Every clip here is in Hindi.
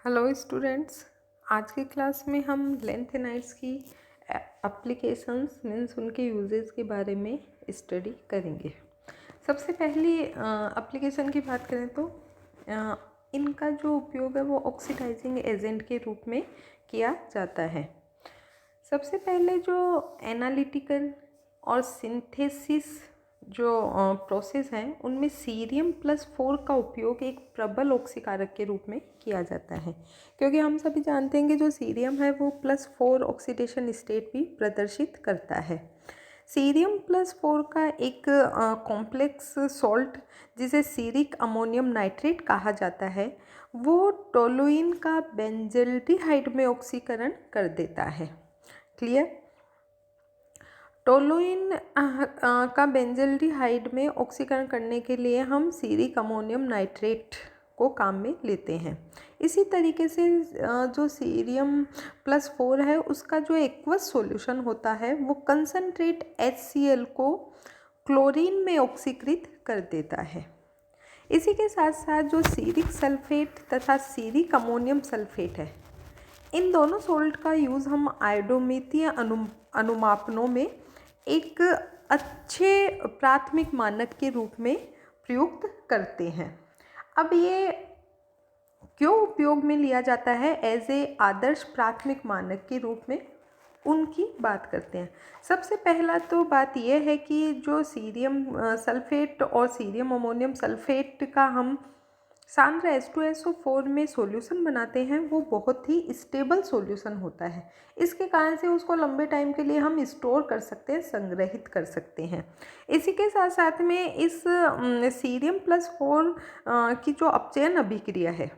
Hello students. आज की क्लास में हम लेंथेनाइड्स की एप्लीकेशंस मीन्स उनके यूजेस के बारे में स्टडी करेंगे। सबसे पहली एप्लीकेशन की बात करें तो इनका जो उपयोग है वो ऑक्सीडाइजिंग एजेंट के रूप में किया जाता है। सबसे पहले जो एनालिटिकल और सिंथेसिस जो प्रोसेस हैं उनमें सीरियम+4 का उपयोग एक प्रबल ऑक्सीकारक के रूप में किया जाता है, क्योंकि हम सभी जानते हैं कि जो सीरियम है वो +4 ऑक्सीडेशन स्टेट भी प्रदर्शित करता है। सीरियम+4 का एक कॉम्प्लेक्स सॉल्ट जिसे सीरिक अमोनियम नाइट्रेट कहा जाता है वो टोलुइन का बेंजल्डिहाइड में ऑक्सीकरण कर देता है। क्लियर। टोलुइन का बेंजल्डिहाइड में ऑक्सीकरण करने के लिए हम सीरिक अमोनियम नाइट्रेट को काम में लेते हैं। इसी तरीके से जो सीरियम+4 है उसका जो एक्वस सॉल्यूशन होता है वो कंसनट्रेट HCl को क्लोरीन में ऑक्सीकृत कर देता है। इसी के साथ साथ जो सीरिक सल्फेट तथा सीरिक अमोनियम सल्फेट है, इन दोनों सोल्ट का यूज़ हम आयोडोमीतीय अनुमापनों में एक अच्छे प्राथमिक मानक के रूप में प्रयुक्त करते हैं। अब ये क्यों उपयोग में लिया जाता है एज ए आदर्श प्राथमिक मानक के रूप में, उनकी बात करते हैं। सबसे पहला तो बात यह है कि जो सीरियम सल्फेट और सीरियम अमोनियम सल्फेट का हम सांद्र H2SO4 में सॉल्यूशन बनाते हैं वो बहुत ही स्टेबल सॉल्यूशन होता है। इसके कारण से उसको लंबे टाइम के लिए हम स्टोर कर सकते हैं, संग्रहित कर सकते हैं। इसी के साथ साथ में इस सीरियम+4 की जो अपचयन अभिक्रिया है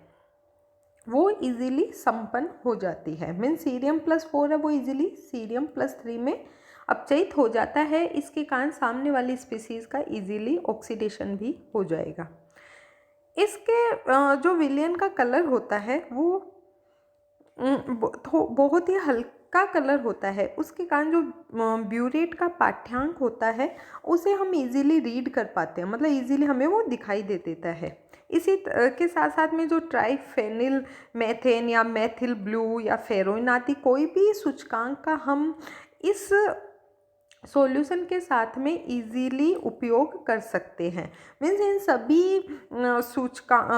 वो इजीली संपन्न हो जाती है। मीन सीरियम+4 है वो इजीली सीरियम+3 में अपचयित हो जाता है। इसके कारण सामने वाली स्पीसीज़ का इजीली ऑक्सीडेशन भी हो जाएगा। इसके जो विलयन का कलर होता है वो बहुत ही हल्का कलर होता है। उसके कारण जो ब्यूरेट का पाठ्यांक होता है उसे हम इजीली रीड कर पाते हैं, मतलब इजीली हमें वो दिखाई दे देता है। इसी के साथ साथ में जो ट्राइफेनिल मेथेन या मेथिल ब्लू या फेरोइन आदि कोई भी सूचकांक का हम इस सॉल्यूशन के साथ में इजीली उपयोग कर सकते हैं। मीन्स इन सभी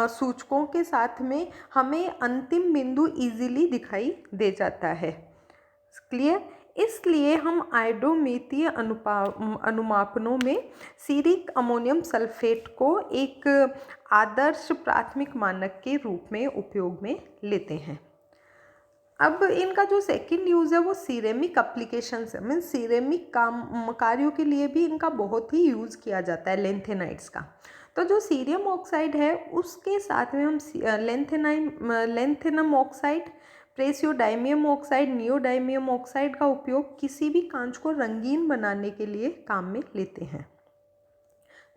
सूचकों के साथ में हमें अंतिम बिंदु इजीली दिखाई दे जाता है। क्लियर। इसलिए हम आयोडोमीतीय अनुमापनों में सीरिक अमोनियम सल्फेट को एक आदर्श प्राथमिक मानक के रूप में उपयोग में लेते हैं। अब इनका जो सेकंड यूज़ है वो सिरेमिक एप्लीकेशंस है। मीन्स सिरेमिक कार्यों के लिए भी इनका बहुत ही यूज़ किया जाता है लेंथेनाइड्स का। तो जो सीरियम ऑक्साइड है उसके साथ में हम lanthanum oxide, praseodymium oxide, neodymium oxide का उपयोग किसी भी कांच को रंगीन बनाने के लिए काम में लेते हैं।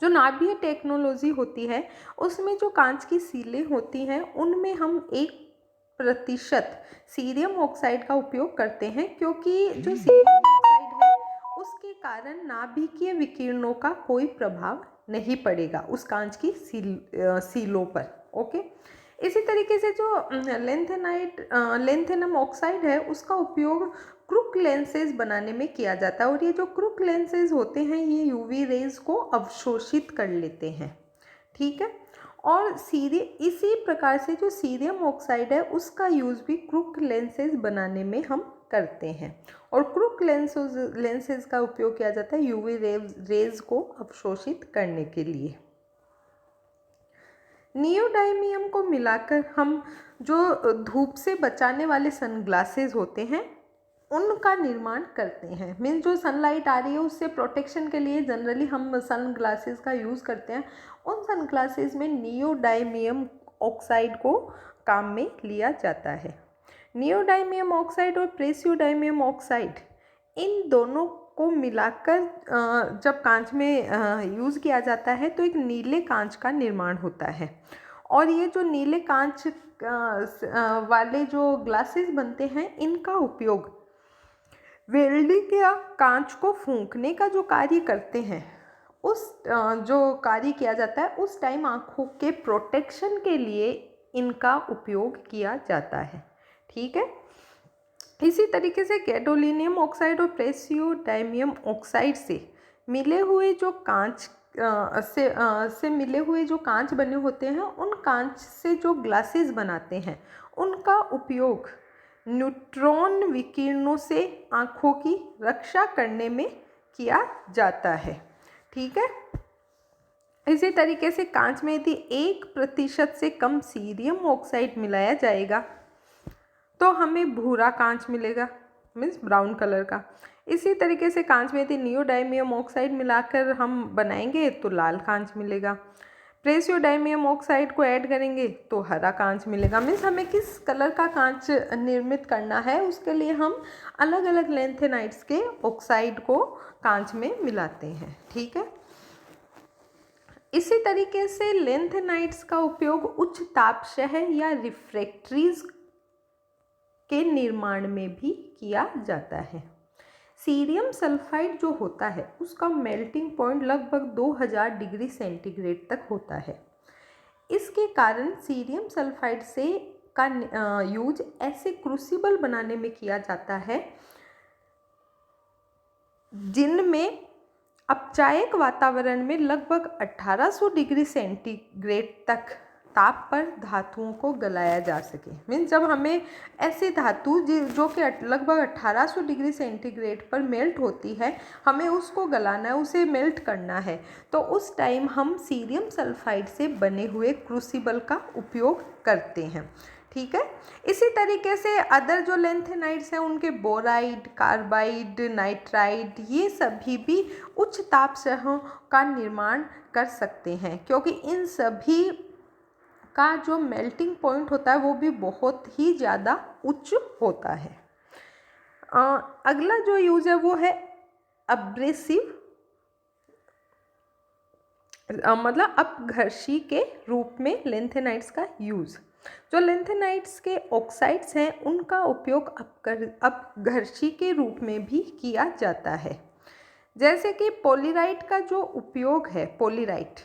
जो नाभिकीय टेक्नोलॉजी होती है उसमें जो कांच की सीलें होती हैं उनमें हम 1% सीरियम ऑक्साइड का उपयोग करते हैं, क्योंकि जो सीरियम ऑक्साइड है उसके कारण नाभिकीय विकिरणों का कोई प्रभाव नहीं पड़ेगा उस कांच की सीलों पर। ओके। इसी तरीके से जो लेंथेनम ऑक्साइड है उसका उपयोग क्रूक लेंसेज बनाने में किया जाता है, और ये जो क्रूक लेंसेज होते हैं ये यूवी रेज को अवशोषित कर लेते हैं। ठीक है। और इसी प्रकार से जो सीरियम ऑक्साइड है उसका यूज़ भी क्रूक लेंसेज बनाने में हम करते हैं, और क्रूक लेंसेज का उपयोग किया जाता है यूवी रेज को अवशोषित करने के लिए। नियोडाइमियम को मिलाकर हम जो धूप से बचाने वाले सनग्लासेस होते हैं उनका निर्माण करते हैं। मीन्स जो सनलाइट आ रही है उससे प्रोटेक्शन के लिए जनरली हम सनग्लासेस का यूज़ करते हैं। उन सनग्लासेस में नियोडाइमियम ऑक्साइड को काम में लिया जाता है। नियोडाइमियम ऑक्साइड और प्रेसियोडाइमियम ऑक्साइड इन दोनों को मिलाकर जब कांच में यूज़ किया जाता है तो एक नीले कांच का निर्माण होता है, और ये जो नीले कांच वाले जो ग्लासेस बनते हैं इनका उपयोग वेल्डिंग या कांच को फूंकने का जो कार्य करते हैं उस जो कार्य किया जाता है उस टाइम आँखों के प्रोटेक्शन के लिए इनका उपयोग किया जाता है। ठीक है। इसी तरीके से गैडोलीनियम ऑक्साइड और प्रेसियोडाइमियम ऑक्साइड से मिले हुए जो कांच से मिले हुए जो कांच बने होते हैं, उन कांच से जो ग्लासेस बनाते हैं उनका उपयोग न्यूट्रॉन विकिरणों से आँखों की रक्षा करने में किया जाता है। ठीक है। इसी तरीके से कांच में यदि 1% से कम सीरियम ऑक्साइड मिलाया जाएगा तो हमें भूरा कांच मिलेगा, मीन्स ब्राउन कलर का। इसी तरीके से कांच में यदि नियोडाइमियम ऑक्साइड मिलाकर हम बनाएंगे तो लाल कांच मिलेगा। प्रेसियोडाइमियम ऑक्साइड को ऐड करेंगे तो हरा कांच मिलेगा। मीन्स हमें किस कलर का कांच निर्मित करना है उसके लिए हम अलग अलग लेंथेनाइड्स के ऑक्साइड को कांच में मिलाते हैं। ठीक है। इसी तरीके से लेंथेनाइड्स का उपयोग उच्च तापशाह या रिफ्रैक्ट्रीज के निर्माण में भी किया जाता है। सीरियम सल्फाइड जो होता है उसका मेल्टिंग पॉइंट लगभग 2000 डिग्री सेंटीग्रेड तक होता है। इसके कारण सीरियम सल्फाइड से का यूज ऐसे क्रूसिबल बनाने में किया जाता है जिनमें अपचायक वातावरण में लगभग 1800 डिग्री सेंटीग्रेड तक ताप पर धातुओं को गलाया जा सके। मीन्स जब हमें ऐसी धातु जो कि लगभग 1800 डिग्री सेंटीग्रेड पर मेल्ट होती है, हमें उसको गलाना है, उसे मेल्ट करना है, तो उस टाइम हम सीरियम सल्फाइड से बने हुए क्रूसिबल का उपयोग करते हैं। ठीक है। इसी तरीके से अदर जो लेंथेनाइड्स हैं उनके बोराइड, कार्बाइड, नाइट्राइड, ये सभी भी उच्च तापशाहों का निर्माण कर सकते हैं, क्योंकि इन सभी का जो मेल्टिंग पॉइंट होता है वो भी बहुत ही ज़्यादा उच्च होता है। अगला जो यूज है वो है अब्रेसिव, मतलब अपघर्षी के रूप में लेंथेनाइड्स का यूज़। जो लेंथेनाइड्स के ऑक्साइड्स हैं उनका उपयोग अपघर्षी के रूप में भी किया जाता है। जैसे कि पॉलीराइट का जो उपयोग है, पॉलीराइट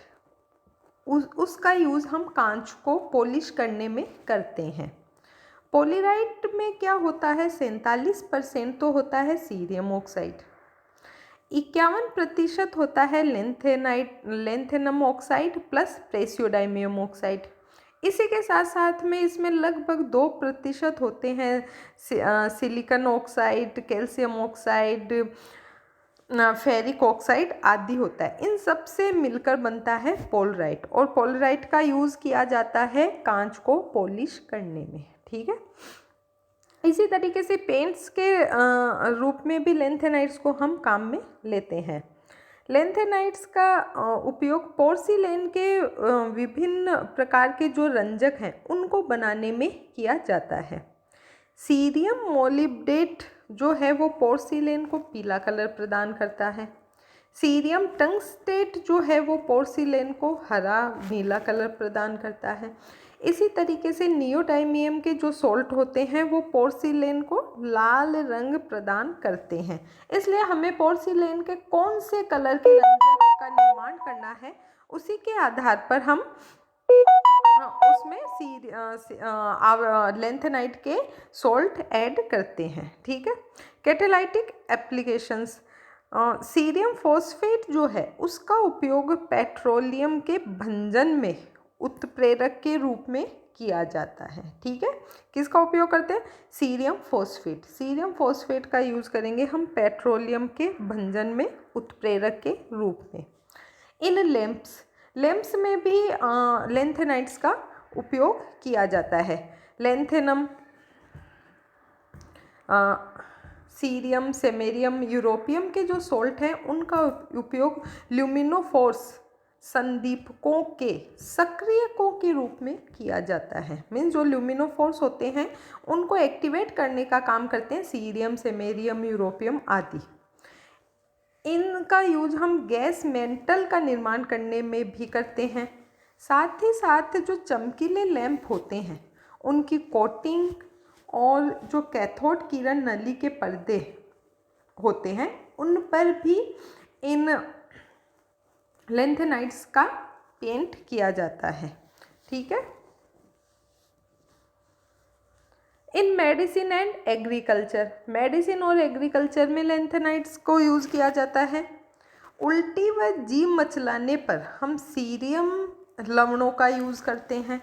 उसका यूज़ हम कांच को पॉलिश करने में करते हैं। पॉलीराइट में क्या होता है, 47% तो होता है सीरियम ऑक्साइड, 51% होता है लेंथेनम ऑक्साइड प्लस प्रेसियोडाइमियम ऑक्साइड। इसी के साथ साथ में इसमें लगभग 2% होते हैं silicon oxide, calcium oxide, ferric oxide आदि होता है। इन सब से मिलकर बनता है पोलराइट, और पोलराइट का यूज़ किया जाता है कांच को पॉलिश करने में। ठीक है। इसी तरीके से पेंट्स के रूप में भी लेंथेनाइड्स को हम काम में लेते हैं। लेंथेनाइड्स का उपयोग पोर्सिलेन के विभिन्न प्रकार के जो रंजक हैं उनको बनाने में किया जाता है। सीरियम मोलिब्डेट जो है वो पोर्सिलेन को पीला कलर प्रदान करता है। सीरियम टंगस्टेट जो है वो पोर्सिलेन को हरा नीला कलर प्रदान करता है। इसी तरीके से नियोडाइमियम के जो सोल्ट होते हैं वो पोर्सिलेन को लाल रंग प्रदान करते हैं। इसलिए हमें पोर्सिलेन के कौन से कलर के रंजक का निर्माण करना है उसी के आधार पर हम उसमें लेंथेनाइड के सोल्ट ऐड करते हैं। ठीक है। कैटालाइटिक एप्लीकेशंस, सीरियम फॉस्फेट जो है उसका उपयोग पेट्रोलियम के भंजन में उत्प्रेरक के रूप में किया जाता है। ठीक है। किसका उपयोग करते हैं, सीरियम फॉस्फेट। सीरियम फॉस्फेट का यूज़ करेंगे हम पेट्रोलियम के भंजन में उत्प्रेरक के रूप में। इन लैंप्स में भी लेंथेनाइड्स का उपयोग किया जाता है। लेंथेनम, सीरियम, सेमेरियम, यूरोपियम के जो सोल्ट हैं उनका उपयोग ल्यूमिनोफोर्स संदीपकों के सक्रियकों के रूप में किया जाता है। मीन्स जो ल्यूमिनोफोर्स होते हैं उनको एक्टिवेट करने का काम करते हैं सीरियम, सेमेरियम, यूरोपियम आदि। इनका यूज हम गैस मेंटल का निर्माण करने में भी करते हैं। साथ ही साथ जो चमकीले लैंप होते हैं उनकी कोटिंग और जो कैथोड किरण नली के पर्दे होते हैं उन पर भी इन लेंथेनाइड्स का पेंट किया जाता है। ठीक है। इन मेडिसिन एंड एग्रीकल्चर, मेडिसिन और एग्रीकल्चर में लेंथेनाइट्स को यूज़ किया जाता है। उल्टी व जीभ मचलाने पर हम सीरियम लवणों का यूज़ करते हैं।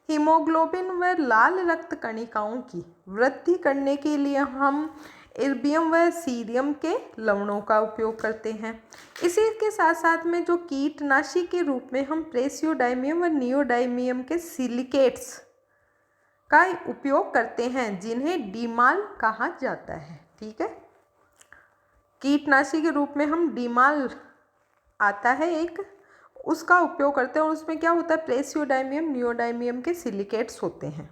हीमोग्लोबिन व लाल रक्त कणिकाओं की वृद्धि करने के लिए हम इर्बियम व सीरियम के लवणों का उपयोग करते हैं। इसी के साथ साथ में जो कीटनाशी के रूप में हम प्रेसियोडाइमियम व नियोडाइमियम के सिलिकेट्स का उपयोग करते हैं, जिन्हें डीमाल कहा जाता है। ठीक है, कीटनाशी के रूप में हम डीमाल आता है एक, उसका उपयोग करते हैं और उसमें क्या होता है, प्रेसियोडाइमियम नियोडाइमियम के सिलिकेट्स होते हैं।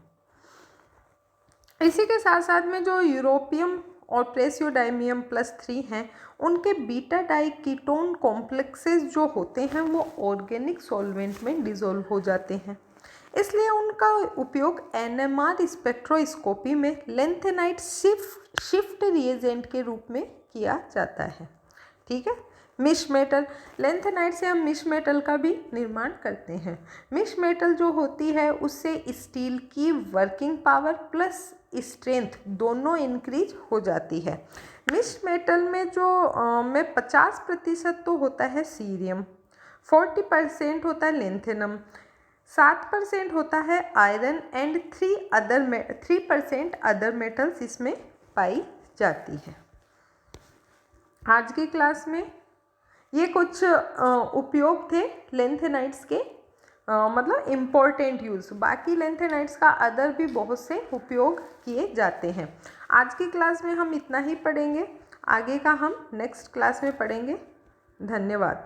इसी के साथ साथ में जो यूरोपियम और प्रेसियोडाइमियम +3 हैं, उनके बीटा डाइकीटोन कॉम्प्लेक्सेस जो होते हैं वो ऑर्गेनिक सॉल्वेंट में डिसॉल्व हो जाते हैं, इसलिए उनका उपयोग एनएमआर स्पेक्ट्रोस्कोपी में लेंथेनाइट शिफ्ट रिएजेंट के रूप में किया जाता है। ठीक है, मिश मेटल, लेंथेनाइट से हम मिश मेटल का भी निर्माण करते हैं। मिश मेटल जो होती है उससे स्टील की वर्किंग पावर प्लस स्ट्रेंथ दोनों इंक्रीज हो जाती है। मिश मेटल में जो 50% तो होता है सीरियम, 40% होता है लेंथेनम, 7% होता है आयरन एंड 3% अदर मेटल्स इसमें पाई जाती है। आज की क्लास में ये कुछ उपयोग थे लेंथेनाइट्स के, मतलब इम्पोर्टेंट यूज़। बाकी लेंथेनाइट्स का अदर भी बहुत से उपयोग किए जाते हैं। आज की क्लास में हम इतना ही पढ़ेंगे, आगे का हम नेक्स्ट क्लास में पढ़ेंगे। धन्यवाद।